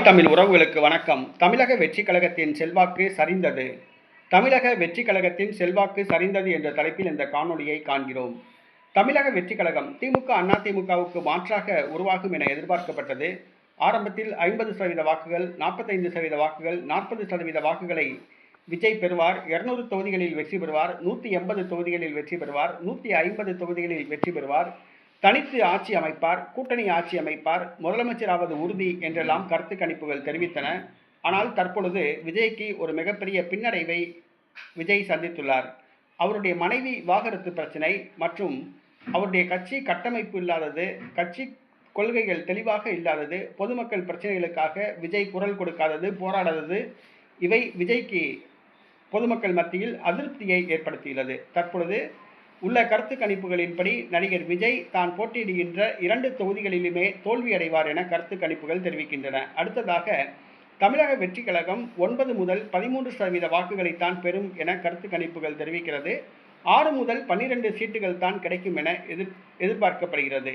தமிழ் உறவுகளுக்கு வணக்கம். தமிழக வெற்றிக் கழகத்தின் செல்வாக்கு சரிந்தது. தமிழக வெற்றிக் கழகத்தின் செல்வாக்கு சரிந்தது என்ற தலைப்பில் இந்த காணொளியை காண்கிறோம். தமிழக வெற்றிக் கழகம் திமுக, அதிமுகவுக்கு மாற்றாக உருவாகும் என எதிர்பார்க்கப்பட்டது. ஆரம்பத்தில் 50% வாக்குகள், 45% வாக்குகள், 40% வாக்குகளை விஜய் பெறுவார். 200 தொகுதிகளில் வெற்றி பெறுவார். 180 தொகுதிகளில் வெற்றி பெறுவார். 150 தொகுதிகளில் வெற்றி பெறுவார். தனித்து ஆட்சி அமைப்பார், கூட்டணி ஆட்சி அமைப்பார், முதலமைச்சராவது உறுதி என்றெல்லாம் கருத்து கணிப்புகள் தெரிவித்தன. ஆனால் தற்பொழுது விஜய்க்கு ஒரு மிகப்பெரிய பின்னடைவை விஜய் சந்தித்துள்ளார். அவருடைய மனைவி விவாகரத்து பிரச்சனை மற்றும் அவருடைய கட்சி கட்டமைப்பு இல்லாதது, கட்சி கொள்கைகள் தெளிவாக இல்லாதது, பொதுமக்கள் பிரச்சனைகளுக்காக விஜய் குரல் கொடுக்காதது, போராடாதது, இவை விஜய்க்கு பொதுமக்கள் மத்தியில் அதிருப்தியை ஏற்படுத்தியுள்ளது. தற்பொழுது உள்ள கருத்து கணிப்புகளின்படி நடிகர் விஜய் தான் போட்டியிடுகின்ற 2 தொகுதிகளிலுமே தோல்வியடைவார் என கருத்து கணிப்புகள் தெரிவிக்கின்றன. அடுத்ததாக தமிழக வெற்றிக் கழகம் 9 முதல் 13% வாக்குகளைத்தான் பெறும் என கருத்து கணிப்புகள் தெரிவிக்கிறது. 6 முதல் 12 சீட்டுகள் தான் கிடைக்கும் என எதிர்பார்க்கப்படுகிறது.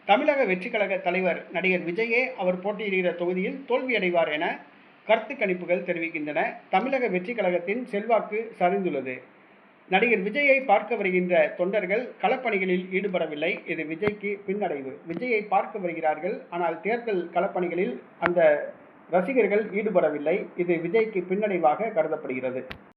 தமிழக வெற்றிக் கழக தலைவர் நடிகர் விஜயே அவர் போட்டியிடுகிற தொகுதியில் தோல்வியடைவார் என கருத்து கணிப்புகள் தெரிவிக்கின்றன. தமிழக வெற்றிக் கழகத்தின் செல்வாக்கு சரிந்துள்ளது. நடிகர் விஜயை பார்க்க வருகின்ற தொண்டர்கள் களப்பணிகளில் ஈடுபடவில்லை. இது விஜய்க்கு பின்னடைவு. விஜயை பார்க்க வருகிறார்கள், ஆனால் தேர்தல் களப்பணிகளில் அந்த ரசிகர்கள் ஈடுபடவில்லை. இது விஜய்க்கு பின்னடைவாக கருதப்படுகிறது.